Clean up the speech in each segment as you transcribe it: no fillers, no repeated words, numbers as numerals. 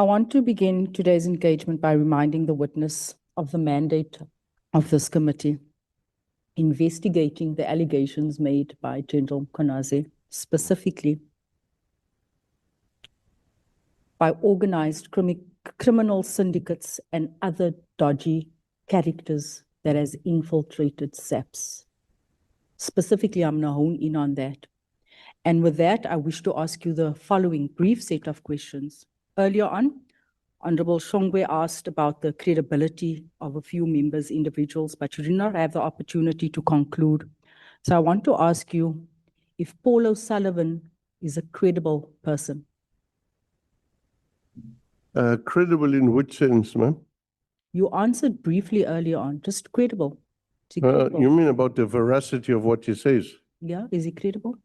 I want to begin today's engagement by reminding the witness of the mandate of this committee, investigating the allegations made by General Konaze, specifically by organized criminal syndicates and other dodgy characters that has infiltrated SAPS. Specifically, I'm going to hone in on that. And with that, I wish to ask you the following brief set of questions. Earlier on, Honorable Shongwe asked about the credibility of a few members, individuals, but you did not have the opportunity to conclude. So I want to ask you if Paul O'Sullivan is a credible person. Credible in which sense, ma'am? You answered briefly earlier on, just credible. Is he credible? You mean about the veracity of what he says? Yeah, is he credible?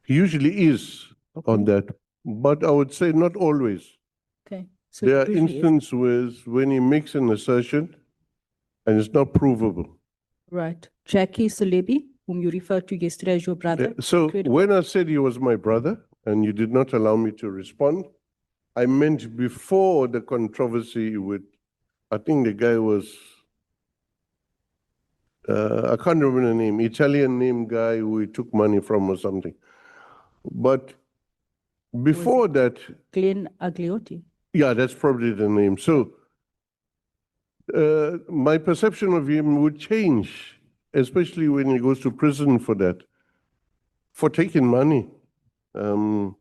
He usually is on that, but I would say not always. Okay. So There are instances when he makes an assertion and it's not provable. Right. Jackie Salebi, whom you referred to yesterday as your brother. So credible. when I said he was my brother and you did not allow me to respond, I meant before the controversy with, I think the guy was, I can't remember the name, Italian name guy who he took money from or something. But before that, Glenn Agliotti. yeah, that's probably the name. So my perception of him would change, especially when he goes to prison for that, for taking money. From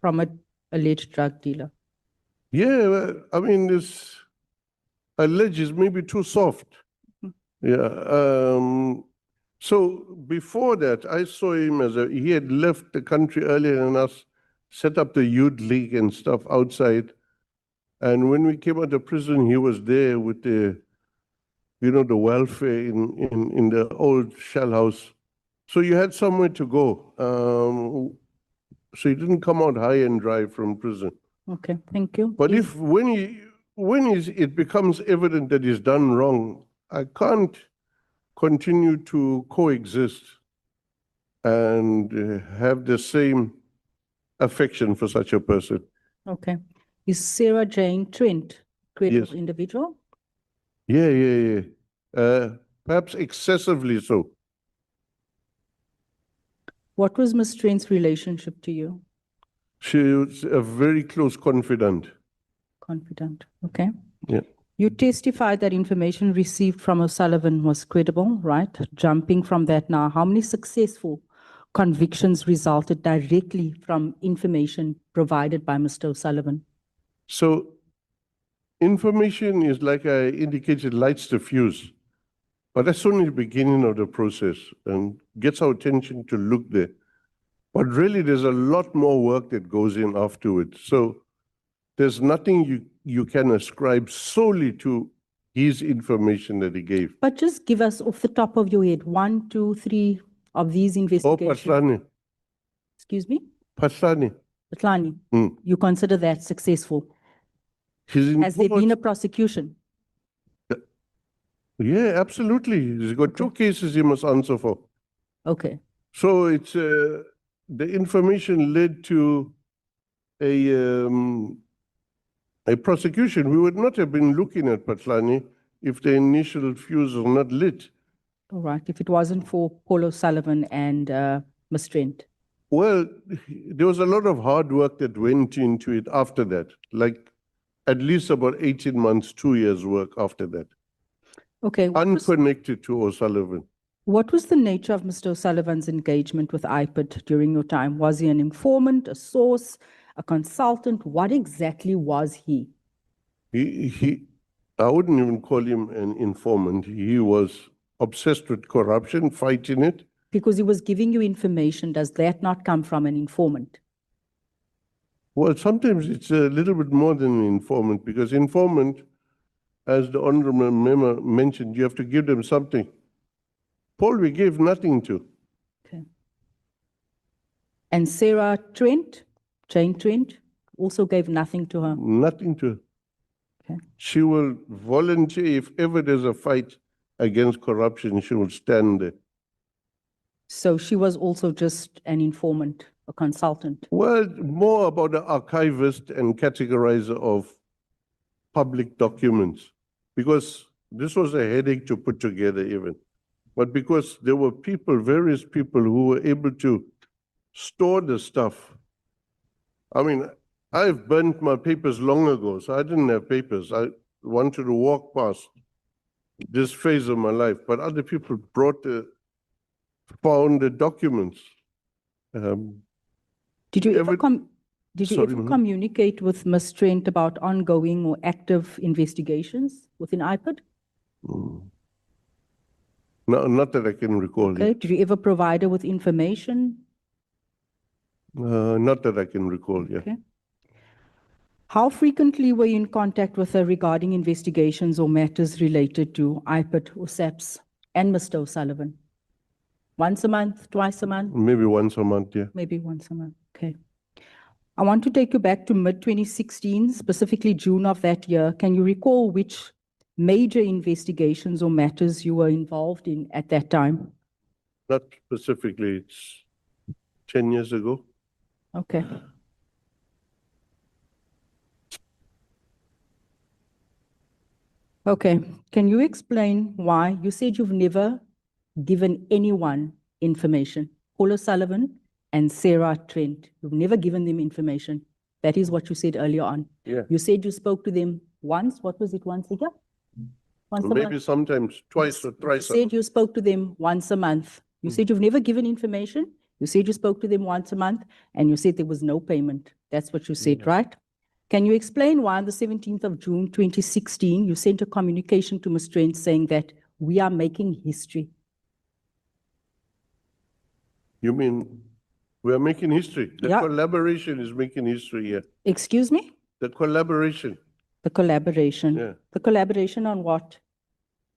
an alleged drug dealer. Yeah, I mean, this alleged is maybe too soft. Yeah. So before that, I saw him as he had left the country earlier than us, set up the youth league and stuff outside. And when we came out of prison, he was there with the, the welfare in the old shell house. So you had somewhere to go. So he didn't come out high and dry from prison. Okay, thank you. But when it becomes evident that he's done wrong, I can't continue to coexist and have the same affection for such a person. Okay. Is Sarah Jane Trent a credible individual? Yeah. Perhaps excessively so. What was Ms. Trent's relationship to you? She was a very close confidant. Confidant, okay. Yeah. You testified that information received from O'Sullivan was credible, right? Jumping from that now, how many successful convictions resulted directly from information provided by Mr. O'Sullivan? So information is, like I indicated, lights the fuse. But that's only the beginning of the process and gets our attention to look there. But really, there's a lot more work that goes in afterwards. So there's nothing you can ascribe solely to his information that he gave. But just give us off the top of your head, 1, 2, 3 of these investigations. Oh, Patlani. Excuse me? Patlani. Patlani. You consider that successful? Has there been a prosecution? Yeah, absolutely. He's got 2 cases he must answer for. Okay. So it's the information led to a prosecution. We would not have been looking at Patlani if the initial fuse was not lit. All right. If it wasn't for Paul O'Sullivan and Ms. Trent. Well, there was a lot of hard work that went into it after that, like at least about 18 months, 2 years work after that. Okay. Unconnected to O'Sullivan. What was the nature of Mr. O'Sullivan's engagement with IPID during your time? Was he an informant, a source, a consultant? What exactly was he? I wouldn't even call him an informant. He was obsessed with corruption, fighting it. Because he was giving you information, does that not come from an informant? Well, sometimes it's a little bit more than an informant, because informant, as the Honorable Member mentioned, you have to give them something. Paul, we gave nothing to. Okay. And Sarah Trent, Jane Trent, also gave nothing to her? Nothing to her. Okay. She will volunteer if ever there's a fight against corruption, she will stand there. So she was also just an informant? a consultant? Well, more about the archivist and categorizer of public documents, because this was a headache to put together even. But because there were people, various people who were able to store the stuff. I mean, I've burnt my papers long ago, so I didn't have papers. I wanted to walk past this phase of my life, but other people found the documents. Did you ever Sorry, ma'am. communicate with Ms. Trent about ongoing or active investigations within IPID? No, not that I can recall. Okay. Did you ever provide her with information? Not that I can recall, yeah. Okay. How frequently were you in contact with her regarding investigations or matters related to IPID or SAPS and Mr. O'Sullivan? Once a month, twice a month? Maybe once a month, yeah. Maybe once a month, okay. I want to take you back to mid-2016, specifically June of that year. Can you recall which major investigations or matters you were involved in at that time? Not specifically, it's 10 years ago. Okay. Okay, can you explain why you said you've never given anyone information? Paul O'Sullivan and Sarah Trent, you've never given them information. That is what you said earlier on. Yeah. You said you spoke to them once. What was it, once a year? Once a Maybe month? sometimes twice or You thrice. said you spoke to them once a month. You said you've never given information. You said you spoke to them once a month, and you said there was no payment. That's what you said, right? Can you explain why on the 17th of June, 2016, you sent a communication to Ms. Trent saying that we are making history? You mean we are making history? The Yeah. collaboration is making history here. Excuse me? The collaboration, The collaboration. yeah. The collaboration on what?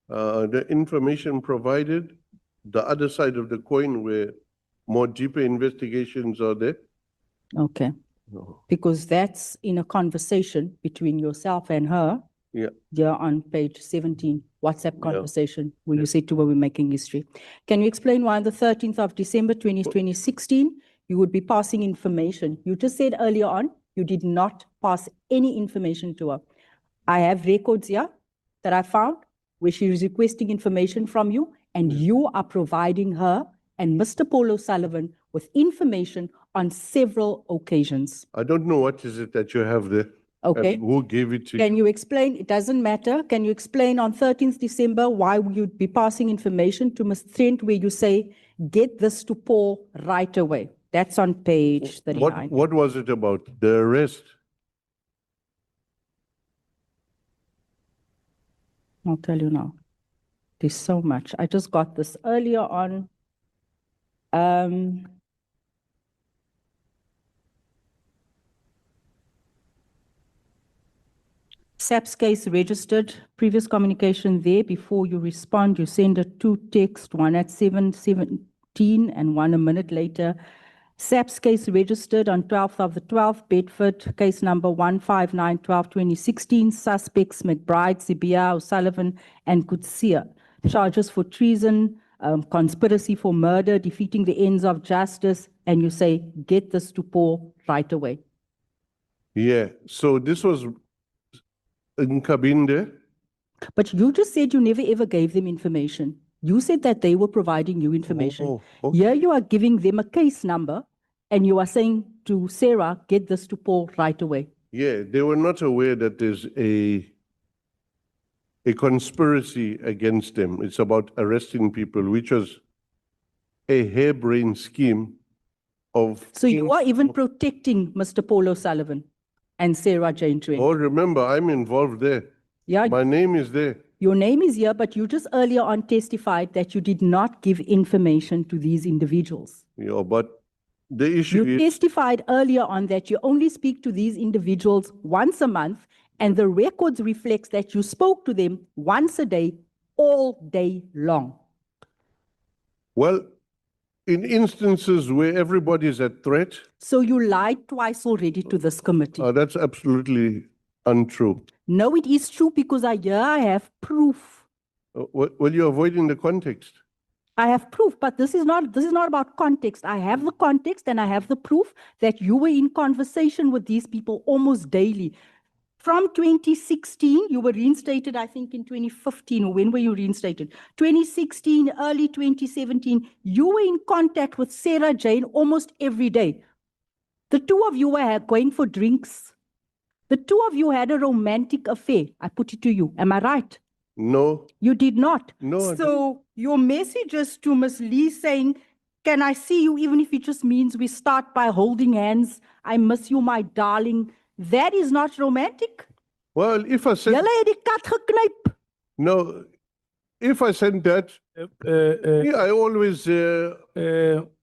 The information provided, the other side of the coin where more deeper investigations are there. Okay. No. Because that's in a conversation between yourself and her. Yeah. There on page 17, WhatsApp Yeah. conversation, where you Yeah. said to her, we're making history. Can you explain why on the 13th of December, 2016, you would be passing information? You just said earlier on, you did not pass any information to her. I have records here that I found where she is requesting information from you, and you are providing her and Mr. Paul O'Sullivan with information on several occasions. I don't know what is it that you have there. Okay. And who gave it to you? Can you explain? It doesn't matter. Can you explain on 13th December why you'd be passing information to Ms. Trent where you say, get this to Paul right away? That's on page 39. What was it about? The arrest? I'll tell you now. There's so much. I just got this earlier on. SAPS case registered, previous communication there. Before you respond, you send a two text, one at 7:17 and one a minute later. SAPS case registered on 12th of the 12th, Bedford, case number 159/12/2016, suspects McBride, Sibia, O'Sullivan, and Kutsia. Charges for treason, conspiracy for murder, defeating the ends of justice, and you say, get this to Paul right away. Yeah, so this was in Kabinde. But you just said you never ever gave them information. You said that they were providing you information. Oh, okay. Here you are giving them a case number, and you are saying to Sarah, get this to Paul right away. Yeah, they were not aware that there's a conspiracy against them. It's about arresting people, which was a harebrained scheme of. So you are even protecting Mr. Paul O'Sullivan and Sarah Jane Trent. Oh, remember, I'm involved there. Yeah, My name is there. your name is here, but you just earlier on testified that you did not give information to these individuals. Yeah, but the issue You is, testified earlier on that you only speak to these individuals once a month, and the records reflects that you spoke to them once a day, all day long. well, in instances where everybody is at threat, So you lied twice already to this committee. that's absolutely untrue. No, it is true because I have proof. Well, you're avoiding the context. I have proof, but this is not about context. I have the context and I have the proof that you were in conversation with these people almost daily. From 2016, you were reinstated, I think, in 2015, or when were you reinstated? 2016, early 2017, you were in contact with Sarah Jane almost every day. The two of you were going for drinks. The two of you had a romantic affair. I put it to you. Am I right? No, You did not. No, I So your messages to Ms. Lee saying, can I see you, even if it just means we start by holding hands, I miss you, my darling, that is not romantic. well, if I said, Julle het die kat geknyp. no, if I said that, yeah, I always,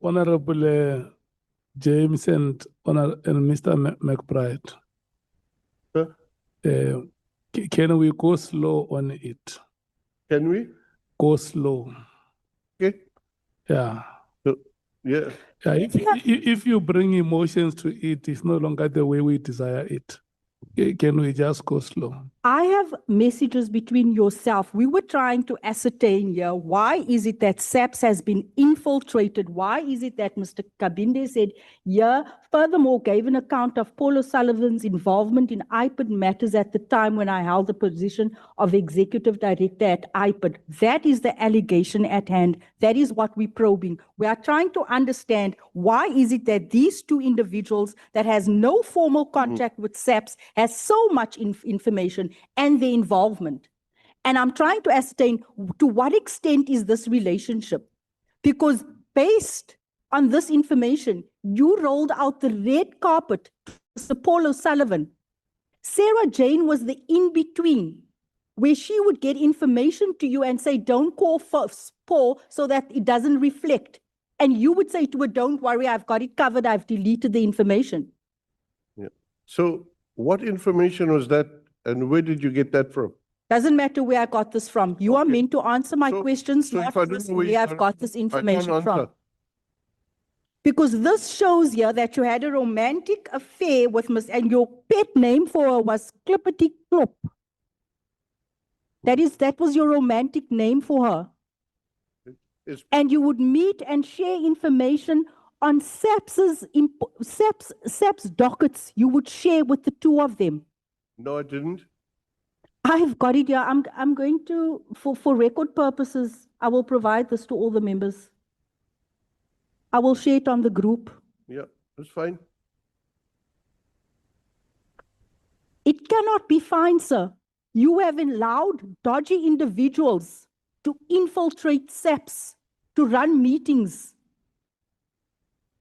Honorable James and Mr. McBride, huh? can we go slow on it? Can we? Go slow. Okay. Yeah. So, yeah. Yeah, if you bring emotions to it, it's no longer the way we desire it. Can we just go slow? I have messages between yourself. We were trying to ascertain here, why is it that SAPS has been infiltrated? Why is it that Mr. Kabinde said, yeah, furthermore gave an account of Paul O'Sullivan's involvement in IPID matters at the time when I held the position of executive director at IPID. That is the allegation at hand. That is what we're probing. We are trying to understand why is it that these two individuals that has no formal contact with SAPS has so much information and their involvement. And I'm trying to ascertain to what extent is this relationship? Because based on this information, you rolled out the red carpet to Mr. Paul O'Sullivan. Sarah Jane was the in-between, where she would get information to you and say, don't call first, Paul, so that it doesn't reflect. And you would say to her, don't worry, I've got it covered, I've deleted the information. Yeah. So what information was that, and where did you get that from? Doesn't matter where I got this from. You are Okay. meant to answer my So- questions, so not if I don't this know where where you I've got got this I can't information from. answer. Because this shows here that you had a romantic affair with Miss, and your pet name for her was Clippity Clop. That was your romantic name for her. It's- And you would meet and share information on SAPS's dockets. You would share with the two of them. No, I didn't. I've got it here. I'm going to, for record purposes, I will provide this to all the members. I will share it on the group. Yeah, that's fine. It cannot be fine, sir. You have allowed dodgy individuals to infiltrate SAPS, to run meetings.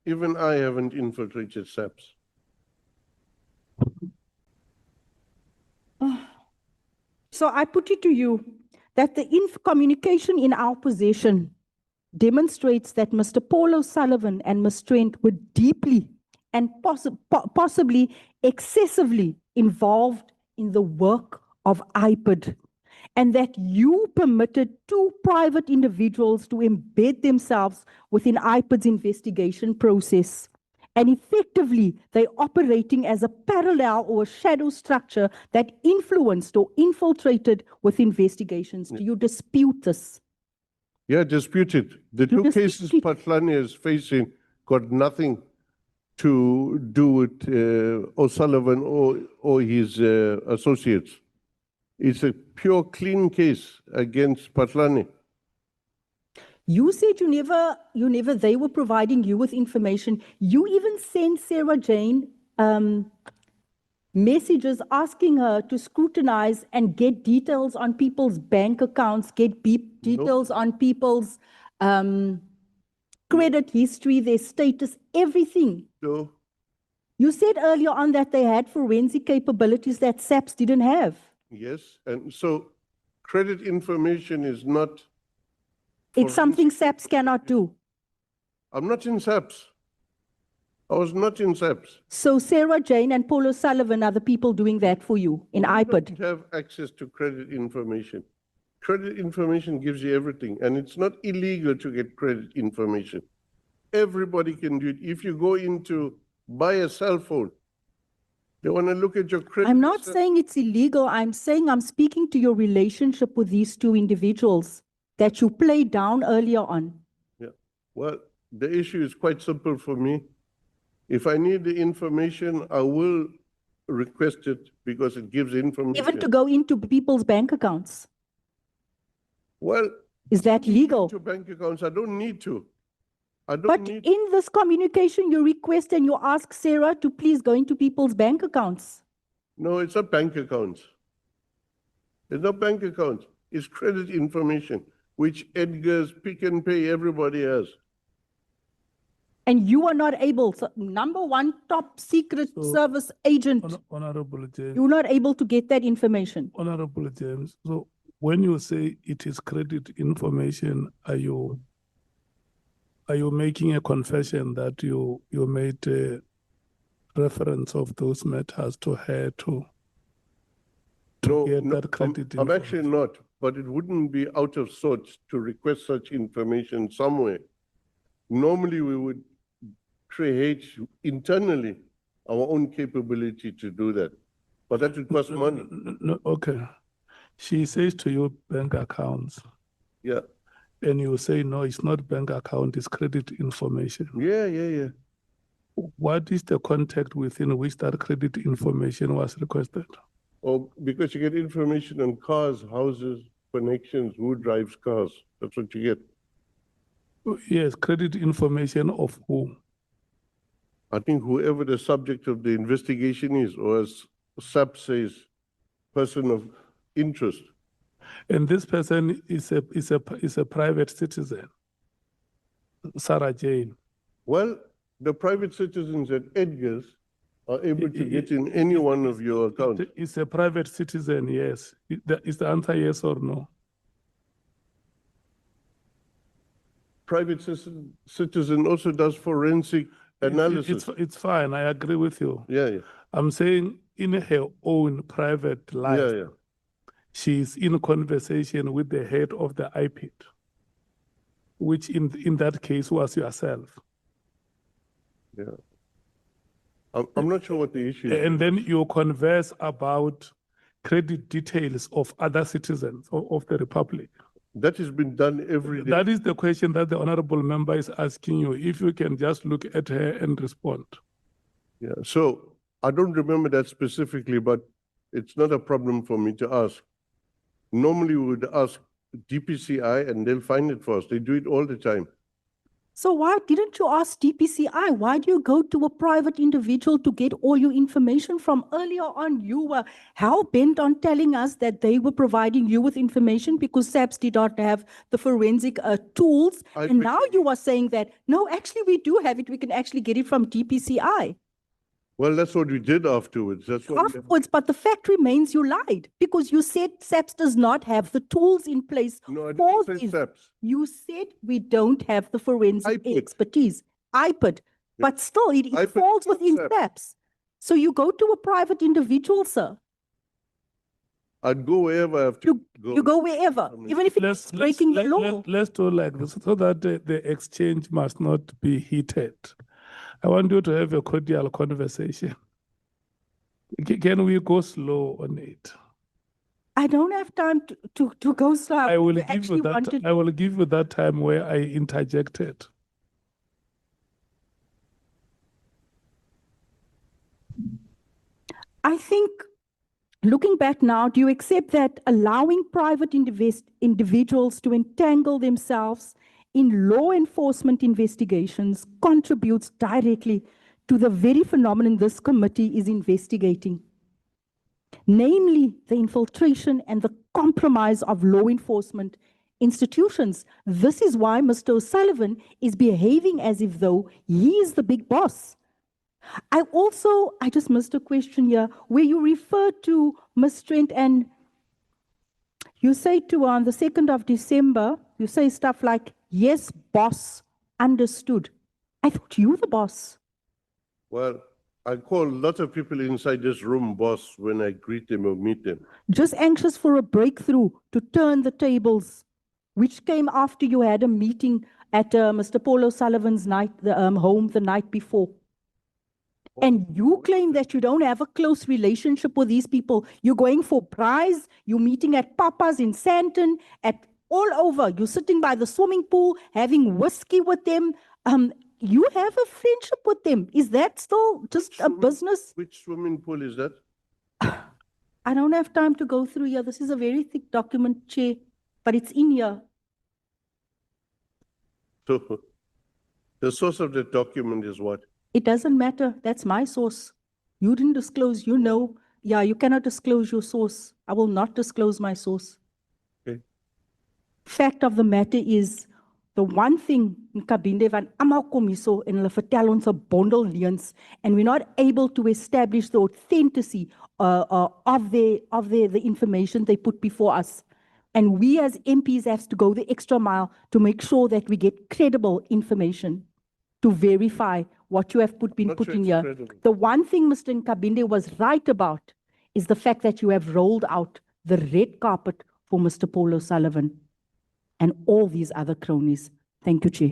Even I haven't infiltrated SAPS. So I put it to you that the communication in our possession demonstrates that Mr. Paul O'Sullivan and Ms. Trent were deeply and possibly excessively involved in the work of IPID, and that you permitted two private individuals to embed themselves within IPID's investigation process. And effectively, they're operating as a parallel or a shadow structure that influenced or infiltrated with investigations. Do you dispute this? Yeah, disputed. The You two cases disputed. Patlani is facing got nothing to do with O'Sullivan or his associates. It's a pure clean case against Patlani. You said they were providing you with information. You even sent Sarah Jane messages asking her to scrutinize and get details on people's bank accounts, get details on people's credit history, their status, everything. So, You said earlier on that they had forensic capabilities that SAPS didn't have. yes, and so credit information is not. It's something SAPS cannot do. I'm not in SAPS. I was not in SAPS. So Sarah Jane and Paul O'Sullivan are the people doing that for you in We IPID. don't have access to credit information. Credit information gives you everything, and it's not illegal to get credit information. Everybody can do it. If you go into buy a cell phone, they want to look at your credit. I'm not stuff. saying it's illegal. I'm saying I'm speaking to your relationship with these two individuals that you played down earlier on. Well, the issue is quite simple for me. If I need the information, I will request it because it gives information. Even to go into people's bank accounts. Well, Is that legal? to bank accounts, I don't need to. I don't But need. in this communication, you request and you ask Sarah to please go into people's bank accounts. No, it's not bank accounts. It's not bank accounts. It's credit information, which Edgar's, Pick and Pay, everybody has. And you are not able, so number one top secret So, service agent, Honorable James, you're not able to get that information. Honorable James, so when you say it is credit information, are you making a confession that you made a reference of those matters to her to No, get no, that credit I'm actually information? not, but it wouldn't be out of sorts to request such information somewhere. Normally, we would create internally our own capability to do that, but that would cost money. No, okay. She says to you bank accounts, Yeah, and you say, no, it's not bank account, it's credit information. yeah. What is the context within which that credit information was requested? Or because you get information on cars, houses, connections, who drives cars. That's what you get. Yes, credit information of who? I think whoever the subject of the investigation is, or as SAP says, person of interest. And this person is a private citizen, Sarah Jane. Well, the private citizens at Edgar's are able to get in any one of your accounts. It's a private citizen, yes. Is the answer yes or no? Private citizen also does forensic analysis. It's fine, I agree with you. Yeah. I'm saying in her own private life, Yeah. she's in conversation with the head of the IPID, which in that case was yourself. Yeah. I'm not sure what the issue is. And then you converse about credit details of other citizens of the Republic. That has been done every day. That is the question that the honorable member is asking you, if you can just look at her and respond. Yeah. So I don't remember that specifically, but it's not a problem for me to ask. Normally we would ask DPCI and they'll find it for us. They do it all the time. So why didn't you ask DPCI? Why do you go to a private individual to get all your information from? Earlier on, you were hell-bent on telling us that they were providing you with information because SAPS did not have the forensic tools. And now you are saying that, no, actually we do have it. We can actually get it from DPCI. Well, that's what we did afterwards. That's what Afterwards, but the fact remains you lied because you said SAPS does not have the tools in place. No, I for didn't say this. SAPS. You said we don't have the forensic IPID. expertise. IPID. But still, it IPID falls is within SAPS. SAPS. So you go to a private individual, sir. I'd go wherever I have to go. You go wherever, even if it's breaking the law. Let's do like this so that the exchange must not be heated. I want you to have a cordial conversation. Can we go slow on it? I don't have time to go slow. I will You give you actually that. wanted- I will give you that time where I interjected. I think, looking back now, do you accept that allowing private individuals to entangle themselves in law enforcement investigations contributes directly to the very phenomenon this committee is investigating, namely the infiltration and the compromise of law enforcement institutions? This is why Mr. O'Sullivan is behaving as if though he is the big boss. I just missed a question here where you refer to Ms. Trent and you say to on the 2nd of December, you say stuff like, yes, boss, understood. I thought you were the boss. Well, I call lots of people inside this room boss when I greet them or meet them. Just anxious for a breakthrough to turn the tables, which came after you had a meeting at Mr. Paul O'Sullivan's home the night before. And you claim that you don't have a close relationship with these people. You're going for prize, you're meeting at Papa's in Sandton, at all over. You're sitting by the swimming pool, having whiskey with them. You have a friendship with them. Is that still just a business? Which swimming pool is that? I don't have time to go through here. This is a very thick document, Chair, but it's in here. So the source of the document is what? It doesn't matter. That's my source. You didn't disclose, you know. Yeah, you cannot disclose your source. I will not disclose my source. Okay. Fact of the matter is, the one thing in Kabinde van almal kom hierso en hulle vertel ons 'n bondel leuns and we're not able to establish the authenticity of the information they put before us. And we as MPs have to go the extra mile to make sure that we get credible information to verify what you have been Not put sure in it's here. credible. The one thing Mr. Nkabinde was right about is the fact that you have rolled out the red carpet for Mr. Paul O'Sullivan and all these other cronies. Thank you, Chair.